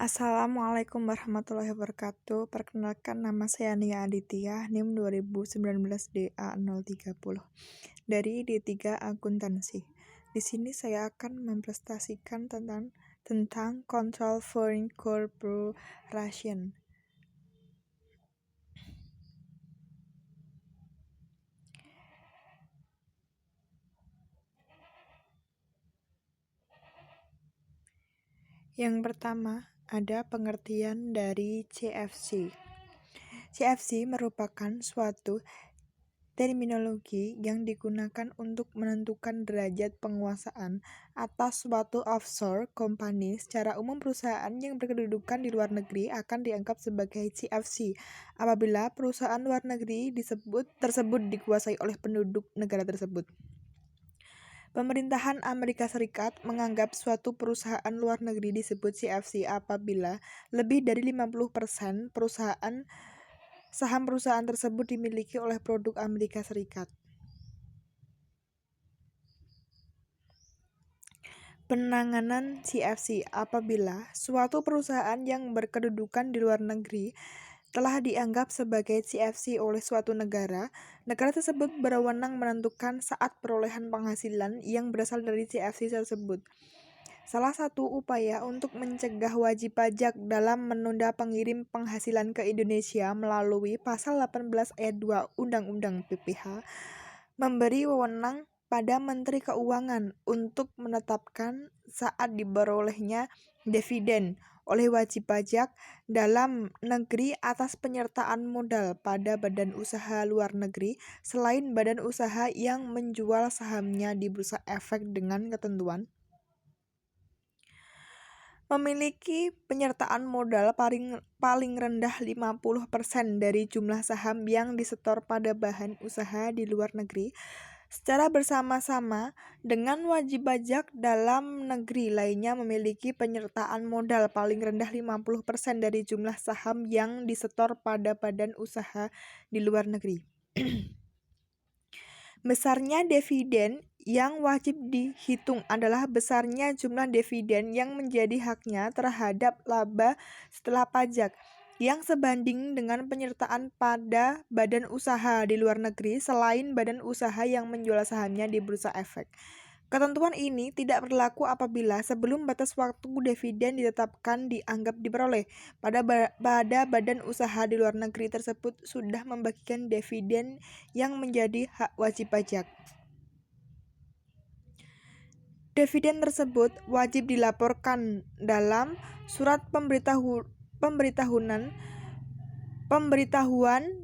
Assalamualaikum warahmatullahi wabarakatuh. Perkenalkan, nama saya Nia Aditya, NIM 2019 DA030 dari D3 Akuntansi. Di sini saya akan mempresentasikan tentang Control Foreign Corporation. Yang pertama, ada pengertian dari CFC. CFC merupakan suatu terminologi yang digunakan untuk menentukan derajat penguasaan atas suatu offshore company. Secara umum, perusahaan yang berkedudukan di luar negeri akan dianggap sebagai CFC apabila perusahaan luar negeri tersebut dikuasai oleh penduduk negara tersebut. Pemerintahan Amerika Serikat menganggap suatu perusahaan luar negeri disebut CFC apabila lebih dari 50% saham perusahaan tersebut dimiliki oleh produk Amerika Serikat. Penanganan CFC apabila suatu perusahaan yang berkedudukan di luar negeri telah dianggap sebagai CFC oleh suatu negara tersebut berwenang menentukan saat perolehan penghasilan yang berasal dari CFC tersebut. Salah satu upaya untuk mencegah wajib pajak dalam menunda pengirim penghasilan ke Indonesia melalui Pasal 18 Ayat 2 Undang-Undang PPH memberi wewenang pada Menteri Keuangan untuk menetapkan saat diperolehnya dividen oleh wajib pajak dalam negeri atas penyertaan modal pada badan usaha luar negeri selain badan usaha yang menjual sahamnya di bursa efek dengan ketentuan memiliki penyertaan modal paling rendah 50% dari jumlah saham yang disetor pada bahan usaha di luar negeri secara bersama-sama dengan wajib pajak dalam negeri lainnya memiliki penyertaan modal paling rendah 50% dari jumlah saham yang disetor pada badan usaha di luar negeri. Besarnya dividen yang wajib dihitung adalah besarnya jumlah dividen yang menjadi haknya terhadap laba setelah pajak yang sebanding dengan penyertaan pada badan usaha di luar negeri selain badan usaha yang menjual sahamnya di bursa efek. Ketentuan ini tidak berlaku apabila sebelum batas waktu dividen ditetapkan dianggap diperoleh pada badan usaha di luar negeri tersebut sudah membagikan dividen yang menjadi hak wajib pajak. Dividen tersebut wajib dilaporkan dalam surat pemberitahuan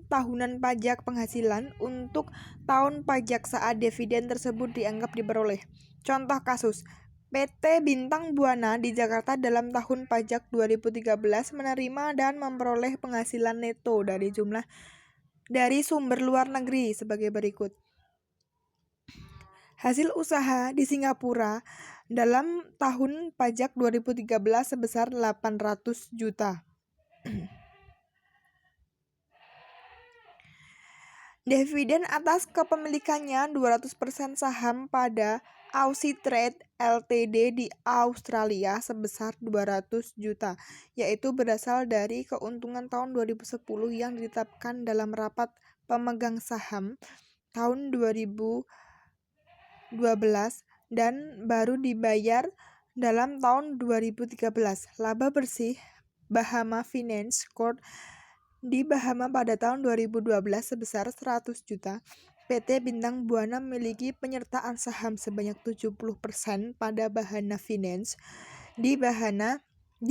tahunan pajak penghasilan untuk tahun pajak saat dividen tersebut dianggap diperoleh. Contoh kasus, PT Bintang Buana di Jakarta dalam tahun pajak 2013 menerima dan memperoleh penghasilan neto dari sumber luar negeri sebagai berikut. Hasil usaha di Singapura dalam tahun pajak 2013 sebesar 800 juta. Dividen atas kepemilikannya 200% saham pada Aussie Trade Ltd di Australia sebesar 200 juta, yaitu berasal dari keuntungan tahun 2010 yang ditetapkan dalam rapat pemegang saham tahun 2012 dan baru dibayar dalam tahun 2013. Laba bersih Bahama Finance Corp di Bahama pada tahun 2012 sebesar 100 juta. PT Bintang Buana memiliki penyertaan saham sebanyak 70% pada Bahama Finance di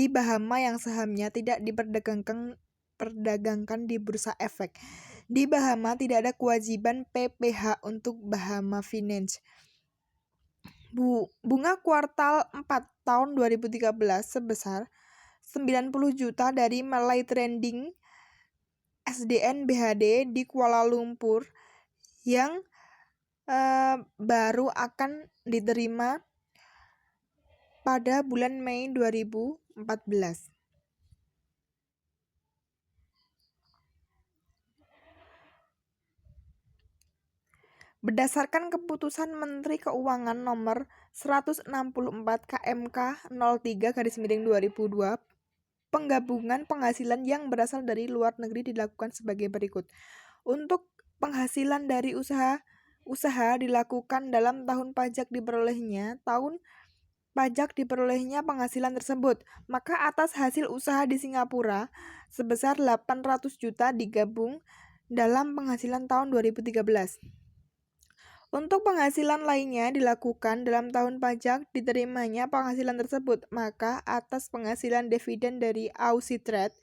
Bahama yang sahamnya tidak diperdagangkan di bursa efek. Di Bahama tidak ada kewajiban PPH untuk Bahama Finance. Bunga kuartal 4 tahun 2013 sebesar 90 juta dari Malay Trading SDN BHD di Kuala Lumpur yang baru akan diterima pada bulan Mei 2014. Berdasarkan keputusan Menteri Keuangan nomor 164 KMK 03/2002 penggabungan penghasilan yang berasal dari luar negeri dilakukan sebagai berikut. Untuk penghasilan dari usaha dilakukan dalam tahun pajak diperolehnya penghasilan tersebut, maka atas hasil usaha di Singapura sebesar 800 juta digabung dalam penghasilan tahun 2013. Untuk penghasilan lainnya dilakukan dalam tahun pajak diterimanya penghasilan tersebut, maka atas penghasilan dividen dari Aussie Trade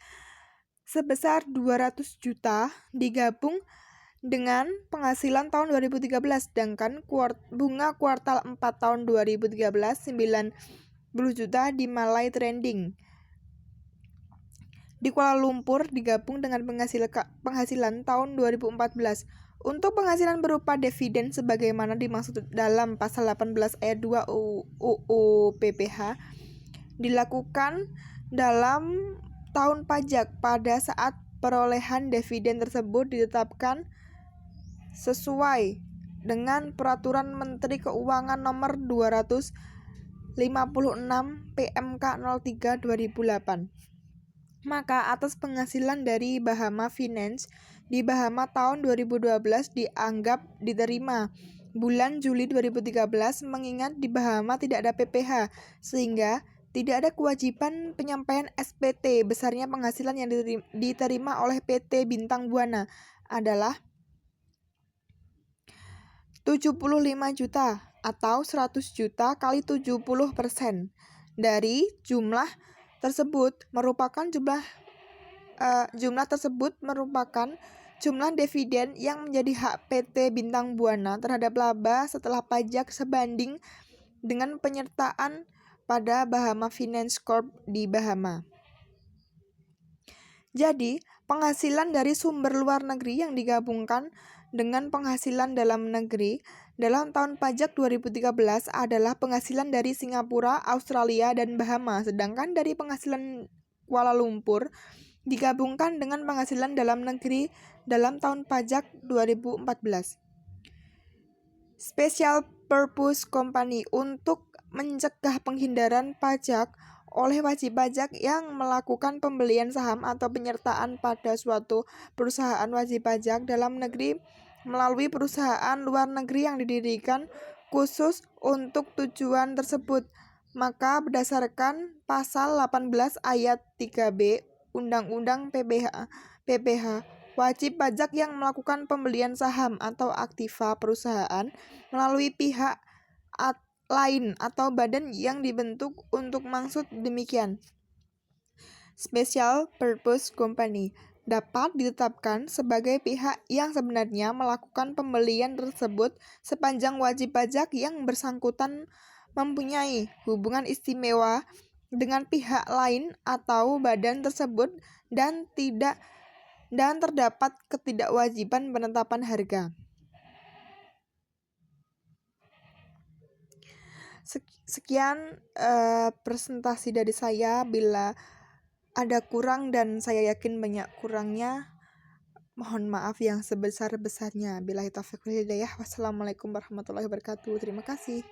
sebesar 200 juta digabung dengan penghasilan tahun 2013, sedangkan bunga kuartal 4 tahun 2013 90 juta di Malay Trading di Kuala Lumpur digabung dengan penghasilan tahun 2014. Untuk penghasilan berupa dividen sebagaimana dimaksud dalam pasal 18 ayat 2 UU PPH dilakukan dalam tahun pajak pada saat perolehan dividen tersebut ditetapkan sesuai dengan Peraturan Menteri Keuangan Nomor 256 PMK 03 2008. Maka atas penghasilan dari Bahama Finance di Bahama tahun 2012 dianggap diterima bulan Juli 2013 mengingat di Bahama tidak ada PPH sehingga tidak ada kewajiban penyampaian SPT. Besarnya penghasilan yang diterima oleh PT Bintang Buana adalah 75 juta atau 100 juta kali 70% dari jumlah tersebut merupakan jumlah dividen yang menjadi hak PT Bintang Buana terhadap laba setelah pajak sebanding dengan penyertaan pada Bahama Finance Corp di Bahama. Jadi, penghasilan dari sumber luar negeri yang digabungkan dengan penghasilan dalam negeri dalam tahun pajak 2013 adalah penghasilan dari Singapura, Australia, dan Bahama, sedangkan dari penghasilan Kuala Lumpur digabungkan dengan penghasilan dalam negeri dalam tahun pajak 2014. Special Purpose Company untuk mencegah penghindaran pajak oleh wajib pajak yang melakukan pembelian saham atau penyertaan pada suatu perusahaan wajib pajak dalam negeri melalui perusahaan luar negeri yang didirikan khusus untuk tujuan tersebut. Maka berdasarkan pasal 18 ayat 3B Undang-Undang PPH, wajib pajak yang melakukan pembelian saham atau aktiva perusahaan melalui pihak lain atau badan yang dibentuk untuk maksud demikian. Special Purpose Company dapat ditetapkan sebagai pihak yang sebenarnya melakukan pembelian tersebut sepanjang wajib pajak yang bersangkutan mempunyai hubungan istimewa dengan pihak lain atau badan tersebut dan terdapat ketidakwajiban penetapan harga. Sekian presentasi dari saya. Bila ada kurang dan saya yakin banyak kurangnya, mohon maaf yang sebesar-besarnya. Billahi taufiq wal hidayah. Wassalamualaikum warahmatullahi wabarakatuh. Terima kasih.